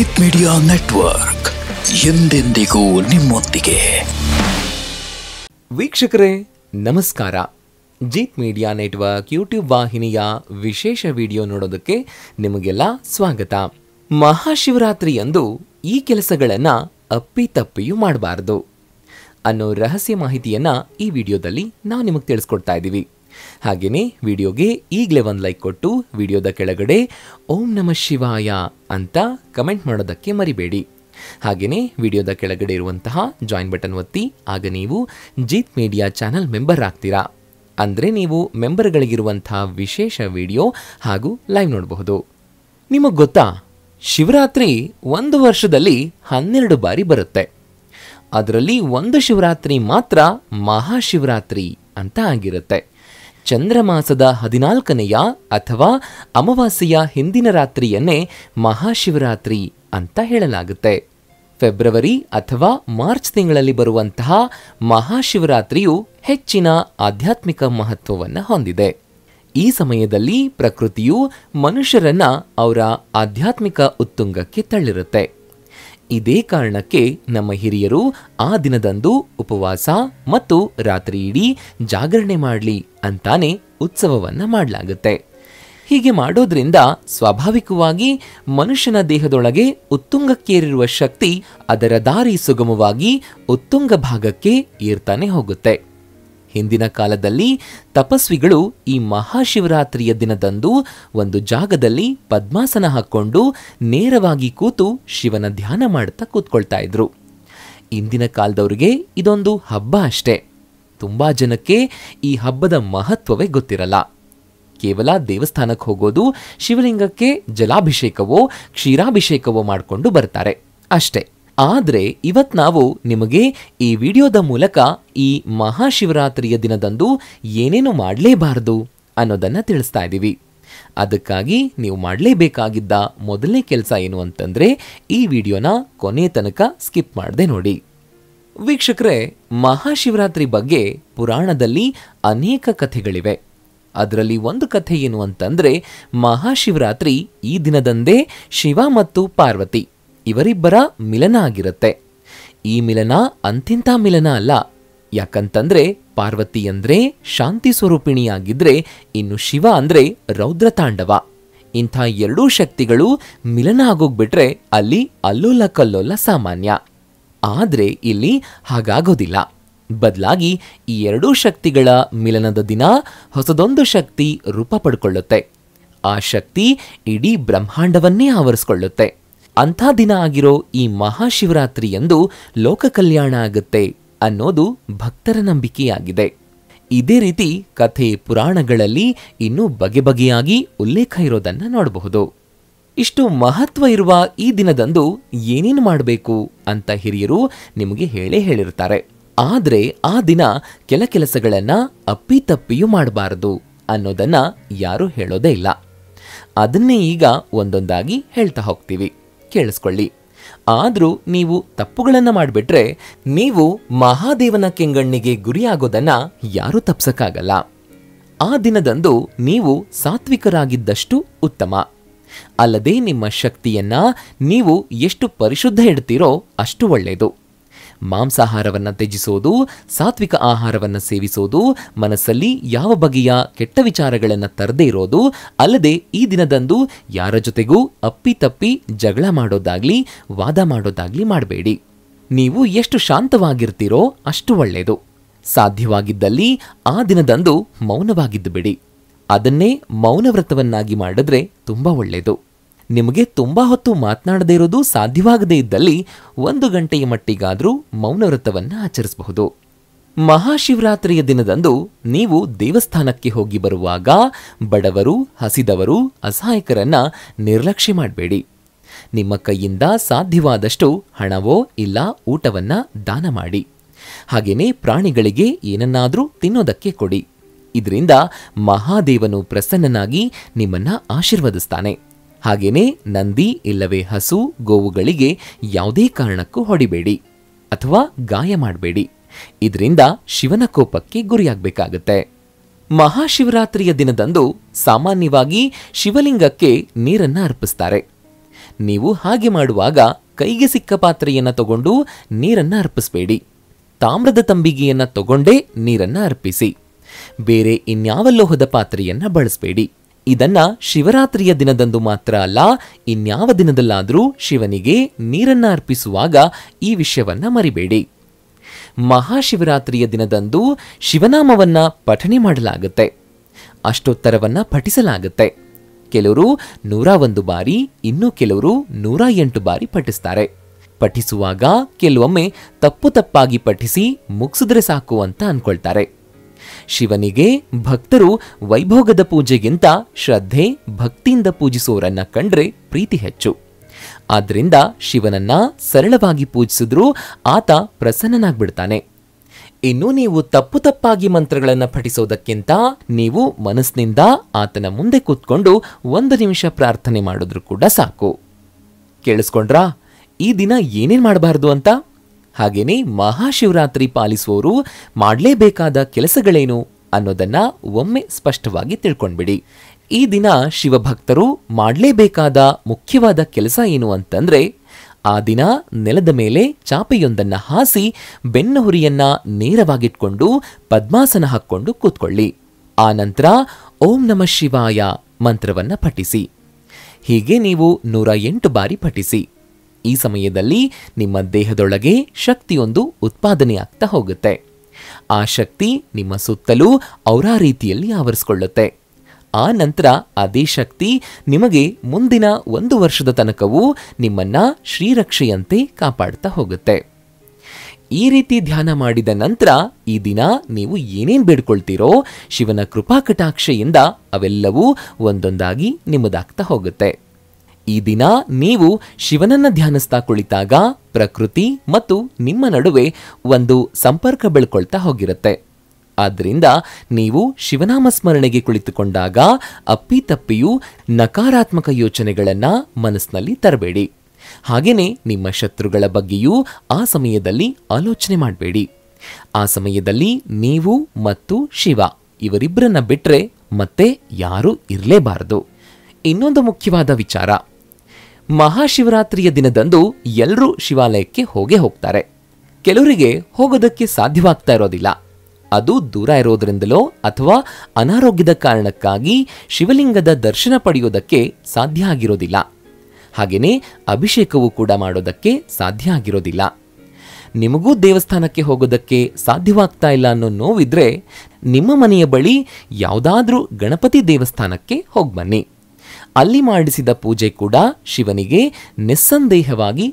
Jeet media network ಎಂದೆಂದಿಗೂ ನಿಮ್ಮೊಂದಿಗೆ. ವೀಕ್ಷಕರೇ ನಮಸ್ಕಾರ. ಜೀತ್ ಮೀಡಿಯಾ ನೆಟ್ವರ್ಕ್ ಯೂಟ್ಯೂಬ್ ವಾಹಿನಿಯ ವಿಶೇಷ ವಿಡಿಯೋ ನೋಡೋದಕ್ಕೆ ನಿಮಗೆಲ್ಲ ಸ್ವಾಗತ. ಮಹಾಶಿವರಾತ್ರಿಯಂದು ಈ ಕೆಲಸಗಳನ್ನು ಅಪ್ಪಿತಪ್ಪಿಯೂ ಮಾಡಬಾರದು ಅನ್ನೋ ರಹಸ್ಯ ಮಾಹಿತಿಯನ್ನು ಈ ವಿಡಿಯೋದಲ್ಲಿ ನಾವು ನಿಮಗೆ ತಿಳಿಸ್ಕೊಡ್ತಾ ಇದ್ದೀವಿ. ಹಾಗೆಯೇ ವಿಡಿಯೋಗೆ ಈಗಲೇ ಒಂದು ಲೈಕ್ ಕೊಟ್ಟು ವಿಡಿಯೋದ ಕೆಳಗಡೆ ಓಂ ನಮಃ ಶಿವಾಯ ಅಂತ ಕಮೆಂಟ್ ಮಾಡೋದಕ್ಕೆ ಮರಿಬೇಡಿ. ಹಾಗೆಯೇ ವಿಡಿಯೋದ ಕೆಳಗಡೆ ಇರುವಂತಹ ಜಾಯಿನ್ ಬಟನ್ ಒತ್ತಿ, ಆಗ ನೀವು ಜೀತ್ ಮೀಡಿಯಾ ಚಾನಲ್ ಮೆಂಬರ್ ಆಗ್ತೀರಾ. ಅಂದರೆ ನೀವು ಮೆಂಬರ್ಗಳಿಗಿರುವಂತಹ ವಿಶೇಷ ವಿಡಿಯೋ ಹಾಗೂ ಲೈವ್ ನೋಡಬಹುದು. ನಿಮಗೆ ಗೊತ್ತಾ, ಶಿವರಾತ್ರಿ ಒಂದು ವರ್ಷದಲ್ಲಿ 12 ಬಾರಿ ಬರುತ್ತೆ. ಅದರಲ್ಲಿ ಒಂದು ಶಿವರಾತ್ರಿ ಮಾತ್ರ ಮಹಾಶಿವರಾತ್ರಿ ಅಂತ ಆಗಿರುತ್ತೆ. ಚಂದ್ರಮಾಸದ 14ನೆಯ ಅಥವಾ ಅಮಾವಾಸ್ಯೆಯ ಹಿಂದಿನ ರಾತ್ರಿಯನ್ನೇ ಮಹಾಶಿವರಾತ್ರಿ ಅಂತ ಹೇಳಲಾಗುತ್ತೆ. ಫೆಬ್ರವರಿ ಅಥವಾ ಮಾರ್ಚ್ ತಿಂಗಳಲ್ಲಿ ಬರುವಂತಹ ಮಹಾಶಿವರಾತ್ರಿಯು ಹೆಚ್ಚಿನ ಆಧ್ಯಾತ್ಮಿಕ ಮಹತ್ವವನ್ನು ಹೊಂದಿದೆ. ಈ ಸಮಯದಲ್ಲಿ ಪ್ರಕೃತಿಯು ಮನುಷ್ಯರನ್ನ ಅವರ ಆಧ್ಯಾತ್ಮಿಕ ಉತ್ತುಂಗಕ್ಕೆ ತಳ್ಳಿರುತ್ತೆ. ಇದೇ ಕಾರಣಕ್ಕೆ ನಮ್ಮ ಹಿರಿಯರು ಆ ದಿನದಂದು ಉಪವಾಸ ಮತ್ತು ರಾತ್ರಿ ಇಡೀ ಜಾಗರಣೆ ಮಾಡಲಿ ಅಂತಾನೆ ಉತ್ಸವವನ್ನು ಮಾಡಲಾಗುತ್ತೆ. ಹೀಗೆ ಮಾಡೋದ್ರಿಂದ ಸ್ವಾಭಾವಿಕವಾಗಿ ಮನುಷ್ಯನ ದೇಹದೊಳಗೆ ಉತ್ತುಂಗಕ್ಕೇರಿರುವ ಶಕ್ತಿ ಅದರ ದಾರಿ ಸುಗಮವಾಗಿ ಉತ್ತುಂಗ ಭಾಗಕ್ಕೆ ಏರ್ತಾನೆ ಹೋಗುತ್ತೆ. ಹಿಂದಿನ ಕಾಲದಲ್ಲಿ ತಪಸ್ವಿಗಳು ಈ ಮಹಾಶಿವರಾತ್ರಿಯ ದಿನದಂದು ಒಂದು ಜಾಗದಲ್ಲಿ ಪದ್ಮಾಸನ ಹಾಕ್ಕೊಂಡು ನೇರವಾಗಿ ಕೂತು ಶಿವನ ಧ್ಯಾನ ಮಾಡ್ತಾ ಕೂತ್ಕೊಳ್ತಾ ಇದ್ರು. ಇಂದಿನ ಕಾಲದವ್ರಿಗೆ ಇದೊಂದು ಹಬ್ಬ ಅಷ್ಟೇ. ತುಂಬಾ ಜನಕ್ಕೆ ಈ ಹಬ್ಬದ ಮಹತ್ವವೇ ಗೊತ್ತಿರಲ್ಲ. ಕೇವಲ ದೇವಸ್ಥಾನಕ್ಕೆ ಹೋಗೋದು, ಶಿವಲಿಂಗಕ್ಕೆ ಜಲಾಭಿಷೇಕವೋ ಕ್ಷೀರಾಭಿಷೇಕವೋ ಮಾಡಿಕೊಂಡು ಬರ್ತಾರೆ ಅಷ್ಟೇ. ಆದರೆ ಇವತ್ತು ನಾವು ನಿಮಗೆ ಈ ವಿಡಿಯೋದ ಮೂಲಕ ಈ ಮಹಾಶಿವರಾತ್ರಿಯ ದಿನದಂದು ಏನೇನು ಮಾಡಲೇಬಾರದು ಅನ್ನೋದನ್ನು ತಿಳಿಸ್ತಾ ಇದ್ದೀವಿ. ಅದಕ್ಕಾಗಿ ನೀವು ಮಾಡಲೇಬೇಕಾಗಿದ್ದ ಮೊದಲನೇ ಕೆಲಸ ಏನು ಅಂತಂದರೆ ಈ ವಿಡಿಯೋನ ಕೊನೆ ತನಕ ಸ್ಕಿಪ್ ಮಾಡದೆ ನೋಡಿ. ವೀಕ್ಷಕರೇ, ಮಹಾಶಿವರಾತ್ರಿ ಬಗ್ಗೆ ಪುರಾಣದಲ್ಲಿ ಅನೇಕ ಕಥೆಗಳಿವೆ. ಅದರಲ್ಲಿ ಒಂದು ಕಥೆ ಏನು ಅಂತಂದರೆ, ಮಹಾಶಿವರಾತ್ರಿ ಈ ದಿನದಂದೇ ಶಿವ ಮತ್ತು ಪಾರ್ವತಿ ಇವರಿಬ್ಬರ ಮಿಲನ ಆಗಿರುತ್ತೆ. ಈ ಮಿಲನ ಅಂತಿಂತ ಮಿಲನ ಅಲ್ಲ. ಯಾಕಂತಂದ್ರೆ ಪಾರ್ವತಿ ಅಂದ್ರೆ ಶಾಂತಿ ಸ್ವರೂಪಿಣಿಯಾಗಿದ್ರೆ, ಇನ್ನು ಶಿವ ಅಂದ್ರೆ ರೌದ್ರ ತಾಂಡವ. ಇಂಥ ಎರಡೂ ಶಕ್ತಿಗಳು ಮಿಲನ ಆಗೋಗ್ಬಿಟ್ರೆ ಅಲ್ಲಿ ಅಲ್ಲೋಲ ಕಲ್ಲೋಲ ಸಾಮಾನ್ಯ. ಆದ್ರೆ ಇಲ್ಲಿ ಹಾಗಾಗೋದಿಲ್ಲ. ಬದಲಾಗಿ ಈ ಎರಡೂ ಶಕ್ತಿಗಳ ಮಿಲನದ ದಿನ ಹೊಸದೊಂದು ಶಕ್ತಿ ರೂಪ ಪಡ್ಕೊಳ್ಳುತ್ತೆ. ಆ ಶಕ್ತಿ ಇಡೀ ಬ್ರಹ್ಮಾಂಡವನ್ನೇ ಆವರಿಸ್ಕೊಳ್ಳುತ್ತೆ. ಅಂಥ ದಿನ ಆಗಿರೋ ಈ ಮಹಾಶಿವರಾತ್ರಿಯಂದು ಲೋಕ ಕಲ್ಯಾಣ ಆಗುತ್ತೆ ಅನ್ನೋದು ಭಕ್ತರ ನಂಬಿಕೆಯಾಗಿದೆ. ಇದೇ ರೀತಿ ಕಥೆ ಪುರಾಣಗಳಲ್ಲಿ ಇನ್ನೂ ಬಗೆ ಬಗೆಯಾಗಿ ಉಲ್ಲೇಖ ಇರೋದನ್ನ ನೋಡಬಹುದು. ಇಷ್ಟು ಮಹತ್ವ ಇರುವ ಈ ದಿನದಂದು ಏನೇನು ಮಾಡಬೇಕು ಅಂತ ಹಿರಿಯರು ನಿಮಗೆ ಹೇಳಿರ್ತಾರೆ. ಆದ್ರೆ ಆ ದಿನ ಕೆಲ ಕೆಲಸಗಳನ್ನ ಅಪ್ಪಿತಪ್ಪಿಯೂ ಮಾಡಬಾರದು ಅನ್ನೋದನ್ನ ಯಾರೂ ಹೇಳೋದೇ ಇಲ್ಲ. ಅದನ್ನೇ ಈಗ ಒಂದೊಂದಾಗಿ ಹೇಳ್ತಾ ಹೋಗ್ತೀವಿ, ಕೇಳಿಸ್ಕೊಳ್ಳಿ. ಆದ್ರೂ ನೀವು ತಪ್ಪುಗಳನ್ನ ಮಾಡಿಬಿಟ್ರೆ ನೀವು ಮಹಾದೇವನ ಕೆಂಗಣ್ಣಿಗೆ ಗುರಿಯಾಗೋದನ್ನ ಯಾರೂ ತಪ್ಸಕ್ಕಾಗಲ್ಲ. ಆ ದಿನದಂದು ನೀವು ಸಾತ್ವಿಕರಾಗಿದ್ದಷ್ಟು ಉತ್ತಮ. ಅಲ್ಲದೆ ನಿಮ್ಮ ಶಕ್ತಿಯನ್ನ ನೀವು ಎಷ್ಟು ಪರಿಶುದ್ಧ ಇಡ್ತೀರೋ ಅಷ್ಟು ಒಳ್ಳೆಯದು. ಮಾಂಸಾಹಾರವನ್ನು ತ್ಯಜಿಸೋದು, ಸಾತ್ವಿಕ ಆಹಾರವನ್ನು ಸೇವಿಸೋದು, ಮನಸ್ಸಲ್ಲಿ ಯಾವ ಬಗೆಯ ಕೆಟ್ಟ ವಿಚಾರಗಳನ್ನು ತರದೇ ಇರೋದು, ಅಲ್ಲದೆ ಈ ದಿನದಂದು ಯಾರ ಜೊತೆಗೂ ಅಪ್ಪಿತಪ್ಪಿ ಜಗಳ ಮಾಡೋದಾಗ್ಲಿ ವಾದ ಮಾಡೋದಾಗ್ಲಿ ಮಾಡಬೇಡಿ. ನೀವು ಎಷ್ಟು ಶಾಂತವಾಗಿರ್ತೀರೋ ಅಷ್ಟು ಒಳ್ಳೆಯದು. ಸಾಧ್ಯವಾಗಿದ್ದಲ್ಲಿ ಆ ದಿನದಂದು ಮೌನವಾಗಿದ್ದು ಬಿಡಿ. ಅದನ್ನೇ ಮೌನವ್ರತವನ್ನಾಗಿ ಮಾಡಿದ್ರೆ ತುಂಬ ಒಳ್ಳೆಯದು. ನಿಮಗೆ ತುಂಬಾ ಹೊತ್ತು ಮಾತನಾಡದೇ ಇರೋದು ಸಾಧ್ಯವಾಗದೇ ಇದ್ದಲ್ಲಿ 1 ಗಂಟೆಯ ಮಟ್ಟಿಗಾದರೂ ಮೌನವ್ರತವನ್ನು ಆಚರಿಸಬಹುದು. ಮಹಾಶಿವರಾತ್ರಿಯ ದಿನದಂದು ನೀವು ದೇವಸ್ಥಾನಕ್ಕೆ ಹೋಗಿ ಬರುವಾಗ ಬಡವರು, ಹಸಿದವರು, ಅಸಹಾಯಕರನ್ನ ನಿರ್ಲಕ್ಷ್ಯ ಮಾಡಬೇಡಿ. ನಿಮ್ಮ ಕೈಯಿಂದ ಸಾಧ್ಯವಾದಷ್ಟು ಹಣವೋ ಇಲ್ಲ ಊಟವನ್ನ ದಾನ ಮಾಡಿ. ಹಾಗೇನೇ ಪ್ರಾಣಿಗಳಿಗೆ ಏನನ್ನಾದರೂ ತಿನ್ನೋದಕ್ಕೆ ಕೊಡಿ. ಇದರಿಂದ ಮಹಾದೇವನು ಪ್ರಸನ್ನನಾಗಿ ನಿಮ್ಮನ್ನ ಆಶೀರ್ವದಿಸ್ತಾನೆ. ಹಾಗೇನೇ ನಂದಿ ಇಲ್ಲವೇ ಹಸು, ಗೋವುಗಳಿಗೆ ಯಾವುದೇ ಕಾರಣಕ್ಕೂ ಹೊಡಿಬೇಡಿ ಅಥವಾ ಗಾಯ ಮಾಡಬೇಡಿ. ಇದರಿಂದ ಶಿವನ ಕೋಪಕ್ಕೆ ಗುರಿಯಾಗಬೇಕಾಗುತ್ತೆ. ಮಹಾಶಿವರಾತ್ರಿಯ ದಿನದಂದು ಸಾಮಾನ್ಯವಾಗಿ ಶಿವಲಿಂಗಕ್ಕೆ ನೀರನ್ನು ಅರ್ಪಿಸ್ತಾರೆ. ನೀವು ಹಾಗೆ ಮಾಡುವಾಗ ಕೈಗೆ ಸಿಕ್ಕ ಪಾತ್ರೆಯನ್ನ ತಗೊಂಡು ನೀರನ್ನ ಅರ್ಪಿಸಬೇಡಿ. ತಾಮ್ರದ ತಂಬಿಗೆಯನ್ನ ತಗೊಂಡೇ ನೀರನ್ನ ಅರ್ಪಿಸಿ. ಬೇರೆ ಇನ್ಯಾವ ಲೋಹದ ಪಾತ್ರೆಯನ್ನ ಬಳಸಬೇಡಿ. ಇದನ್ನ ಶಿವರಾತ್ರಿಯ ದಿನದಂದು ಮಾತ್ರ ಅಲ್ಲ, ಇನ್ಯಾವ ದಿನದಲ್ಲಾದರೂ ಶಿವನಿಗೆ ನೀರನ್ನ ಅರ್ಪಿಸುವಾಗ ಈ ವಿಷಯವನ್ನ ಮರಿಬೇಡಿ. ಮಹಾಶಿವರಾತ್ರಿಯ ದಿನದಂದು ಶಿವನಾಮವನ್ನ ಪಠಣೆ ಮಾಡಲಾಗುತ್ತೆ. ಅಷ್ಟೋತ್ತರವನ್ನ ಪಠಿಸಲಾಗುತ್ತೆ. ಕೆಲವರು 101 ಬಾರಿ, ಇನ್ನು ಕೆಲವರು 108 ಬಾರಿ ಪಠಿಸ್ತಾರೆ. ಪಠಿಸುವಾಗ ಕೆಲವೊಮ್ಮೆ ತಪ್ಪಾಗಿ ಪಠಿಸಿ ಮುಗಿಸಿದ್ರೆ ಸಾಕು ಅಂತ ಅನ್ಕೊಳ್ತಾರೆ. ಶಿವನಿಗೆ ಭಕ್ತರು ವೈಭೋಗದ ಪೂಜೆಗಿಂತ ಶ್ರದ್ಧೆ ಭಕ್ತಿಯಿಂದ ಪೂಜಿಸೋರನ್ನ ಕಂಡ್ರೆ ಪ್ರೀತಿ ಹೆಚ್ಚು. ಆದ್ರಿಂದ ಶಿವನನ್ನ ಸರಳವಾಗಿ ಪೂಜಿಸಿದ್ರೂ ಆತ ಪ್ರಸನ್ನನಾಗ್ಬಿಡ್ತಾನೆ. ಇನ್ನು ನೀವು ತಪ್ಪಾಗಿ ಮಂತ್ರಗಳನ್ನ ಪಠಿಸೋದಕ್ಕಿಂತ ನೀವು ಮನಸ್ಸಿನಿಂದ ಆತನ ಮುಂದೆ ಕೂತ್ಕೊಂಡು 1 ನಿಮಿಷ ಪ್ರಾರ್ಥನೆ ಮಾಡಿದ್ರು ಕೂಡ ಸಾಕು. ಕೇಳಿಸ್ಕೊಂಡ್ರಾ ಈ ದಿನ ಏನೇನ್ ಮಾಡಬಾರ್ದು ಅಂತ? ಹಾಗೇನೆ ಮಹಾಶಿವರಾತ್ರಿ ಪಾಲಿಸುವವರು ಮಾಡಲೇಬೇಕಾದ ಕೆಲಸಗಳೇನು ಅನ್ನೋದನ್ನ ಒಮ್ಮೆ ಸ್ಪಷ್ಟವಾಗಿ ತಿಳ್ಕೊಂಡ್ಬಿಡಿ. ಈ ದಿನ ಶಿವಭಕ್ತರು ಮಾಡಲೇಬೇಕಾದ ಮುಖ್ಯವಾದ ಕೆಲಸ ಏನು ಅಂತಂದ್ರೆ, ಆ ದಿನ ನೆಲದ ಮೇಲೆ ಚಾಪೆಯೊಂದನ್ನ ಹಾಸಿ ಬೆನ್ನ ಹುರಿಯನ್ನ ನೇರವಾಗಿಟ್ಕೊಂಡು ಪದ್ಮಾಸನ ಹಾಕ್ಕೊಂಡು ಕೂತ್ಕೊಳ್ಳಿ. ಆ ನಂತರ ಓಂ ನಮಃ ಶಿವಾಯ ಮಂತ್ರವನ್ನ ಪಠಿಸಿ. ಹೀಗೆ ನೀವು 108 ಬಾರಿ ಪಠಿಸಿ. ಈ ಸಮಯದಲ್ಲಿ ನಿಮ್ಮ ದೇಹದೊಳಗೆ ಶಕ್ತಿಯೊಂದು ಉತ್ಪಾದನೆಯಾಗ್ತಾ ಹೋಗುತ್ತೆ. ಆ ಶಕ್ತಿ ನಿಮ್ಮ ಸುತ್ತಲೂ ಔರಾ ರೀತಿಯಲ್ಲಿ ಆವರಿಸಿಕೊಳ್ಳುತ್ತೆ. ಆ ನಂತರ ಅದೇ ಶಕ್ತಿ ನಿಮಗೆ ಮುಂದಿನ 1 ವರ್ಷದ ತನಕವೂ ನಿಮ್ಮನ್ನ ಶ್ರೀರಕ್ಷೆಯಂತೆ ಕಾಪಾಡ್ತಾ ಹೋಗುತ್ತೆ. ಈ ರೀತಿ ಧ್ಯಾನ ಮಾಡಿದ ನಂತರ ಈ ದಿನ ನೀವು ಏನೇನ್ ಬೇಡ್ಕೊಳ್ತೀರೋ ಶಿವನ ಕೃಪಾ ಕಟಾಕ್ಷೆಯಿಂದ ಅವೆಲ್ಲವೂ ಒಂದೊಂದಾಗಿ ನಿಮ್ಮದಾಗ್ತಾ ಹೋಗುತ್ತೆ. ಈ ದಿನ ನೀವು ಶಿವನನ್ನ ಧ್ಯಾನಿಸ್ತಾ ಕುಳಿತಾಗ ಪ್ರಕೃತಿ ಮತ್ತು ನಿಮ್ಮ ನಡುವೆ ಒಂದು ಸಂಪರ್ಕ ಬೆಳ್ಕೊಳ್ತಾ ಹೋಗಿರುತ್ತೆ. ಆದ್ದರಿಂದ ನೀವು ಶಿವನಾಮ ಸ್ಮರಣೆಗೆ ಕುಳಿತುಕೊಂಡಾಗ ಅಪ್ಪಿತಪ್ಪಿಯೂ ನಕಾರಾತ್ಮಕ ಯೋಚನೆಗಳನ್ನ ಮನಸ್ಸಿನಲ್ಲಿ ತರಬೇಡಿ. ಹಾಗೇನೆ ನಿಮ್ಮ ಶತ್ರುಗಳ ಬಗ್ಗೆಯೂ ಆ ಸಮಯದಲ್ಲಿ ಆಲೋಚನೆ ಮಾಡಬೇಡಿ. ಆ ಸಮಯದಲ್ಲಿ ನೀವು ಮತ್ತು ಶಿವ ಇವರಿಬ್ಬರನ್ನ ಬಿಟ್ರೆ ಮತ್ತೆ ಯಾರೂ ಇರಲೇಬಾರದು. ಇನ್ನೊಂದು ಮುಖ್ಯವಾದ ವಿಚಾರ, ಮಹಾಶಿವರಾತ್ರಿಯ ದಿನದಂದು ಎಲ್ಲರೂ ಶಿವಾಲಯಕ್ಕೆ ಹೋಗ್ತಾರೆ. ಕೆಲವರಿಗೆ ಹೋಗೋದಕ್ಕೆ ಸಾಧ್ಯವಾಗ್ತಾ ಇರೋದಿಲ್ಲ. ಅದು ದೂರ ಇರೋದ್ರಿಂದಲೋ ಅಥವಾ ಅನಾರೋಗ್ಯದ ಕಾರಣಕ್ಕಾಗಿ ಶಿವಲಿಂಗದ ದರ್ಶನ ಪಡೆಯೋದಕ್ಕೆ ಸಾಧ್ಯ ಆಗಿರೋದಿಲ್ಲ. ಹಾಗೇನೆ ಅಭಿಷೇಕವೂ ಕೂಡ ಮಾಡೋದಕ್ಕೆ ಸಾಧ್ಯ ಆಗಿರೋದಿಲ್ಲ. ನಿಮಗೂ ದೇವಸ್ಥಾನಕ್ಕೆ ಹೋಗೋದಕ್ಕೆ ಸಾಧ್ಯವಾಗ್ತಾ ಇಲ್ಲ ಅನ್ನೋ ನೋವಿದ್ರೆ ನಿಮ್ಮ ಮನೆಯ ಬಳಿ ಯಾವುದಾದ್ರೂ ಗಣಪತಿ ದೇವಸ್ಥಾನಕ್ಕೆ ಹೋಗ್ಬನ್ನಿ. ಅಲ್ಲಿ ಮಾಡಿಸಿದ ಪೂಜೆ ಕೂಡ ಶಿವನಿಗೆ ನಿಸ್ಸಂದೇಹವಾಗಿ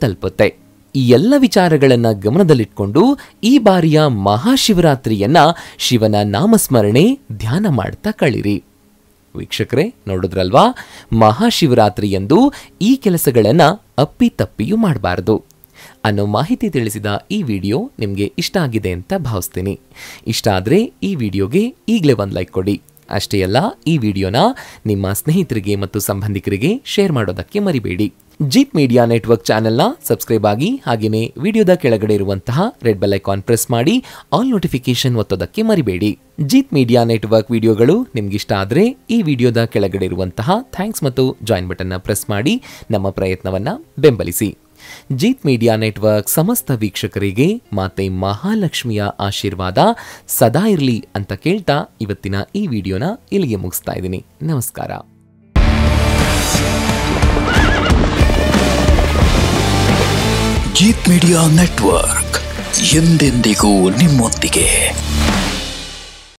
ತಲುಪುತ್ತೆ. ಈ ಎಲ್ಲ ವಿಚಾರಗಳನ್ನ ಗಮನದಲ್ಲಿಟ್ಕೊಂಡು ಈ ಬಾರಿಯ ಮಹಾಶಿವರಾತ್ರಿಯನ್ನ ಶಿವನ ನಾಮಸ್ಮರಣೆ ಧ್ಯಾನ ಮಾಡ್ತಾ ಕಳಿರಿ. ವೀಕ್ಷಕರೇ, ನೋಡಿದ್ರಲ್ವಾ, ಮಹಾಶಿವರಾತ್ರಿಯಂದು ಈ ಕೆಲಸಗಳನ್ನ ಅಪ್ಪಿತಪ್ಪಿಯೂ ಮಾಡಬಾರ್ದು ಅನ್ನೋ ಮಾಹಿತಿ ತಿಳಿಸಿದ ಈ ವಿಡಿಯೋ ನಿಮಗೆ ಇಷ್ಟ ಆಗಿದೆ ಅಂತ ಭಾವಿಸ್ತೀನಿ. ಇಷ್ಟ ಆದರೆ ಈ ವಿಡಿಯೋಗೆ ಈಗಲೇ ಒಂದು ಲೈಕ್ ಕೊಡಿ. ಅಷ್ಟೇ ಅಲ್ಲ, ಈ ವಿಡಿಯೋನ ನಿಮ್ಮ ಸ್ನೇಹಿತರಿಗೆ ಮತ್ತು ಸಂಬಂಧಿಕರಿಗೆ ಶೇರ್ ಮಾಡೋದಕ್ಕೆ ಮರಿಬೇಡಿ. ಜೀತ್ ಮೀಡಿಯಾ ನೆಟ್ವರ್ಕ್ ಚಾನೆಲ್ನ ಸಬ್ಸ್ಕ್ರೈಬ್ ಆಗಿ, ಹಾಗೆಯೇ ವಿಡಿಯೋದ ಕೆಳಗಡೆ ಇರುವಂತಹ ರೆಡ್ ಬೆಲ್ ಐಕಾನ್ ಪ್ರೆಸ್ ಮಾಡಿ ಆಲ್ ನೋಟಿಫಿಕೇಶನ್ ಒತ್ತೋದಕ್ಕೆ ಮರಿಬೇಡಿ. ಜೀತ್ ಮೀಡಿಯಾ ನೆಟ್ವರ್ಕ್ ವಿಡಿಯೋಗಳು ನಿಮ್ಗಿಷ್ಟ ಆದರೆ ಈ ವಿಡಿಯೋದ ಕೆಳಗಡೆ ಇರುವಂತಹ ಥ್ಯಾಂಕ್ಸ್ ಮತ್ತು ಜಾಯಿನ್ ಬಟನ್ನ ಪ್ರೆಸ್ ಮಾಡಿ ನಮ್ಮ ಪ್ರಯತ್ನವನ್ನ ಬೆಂಬಲಿಸಿ. ಜೀತ್ ಮೀಡಿಯಾ ನೆಟ್ವರ್ಕ್ ಸಮಸ್ತ ವೀಕ್ಷಕರಿಗೆ ಮಾತೆ ಮಹಾಲಕ್ಷ್ಮಿಯ ಆಶೀರ್ವಾದ ಸದಾ ಇರಲಿ ಅಂತ ಕೇಳ್ತಾ ಇವತ್ತಿನ ಈ ವಿಡಿಯೋನ ಇಲ್ಲಿಗೆ ಮುಗಿಸ್ತಾ ಇದ್ದೀನಿ. ನಮಸ್ಕಾರ. ಜೀತ್ ಮೀಡಿಯಾ ನೆಟ್ವರ್ಕ್ ಎಂದೆಂದಿಗೂ ನಿಮ್ಮೊಂದಿಗೆ.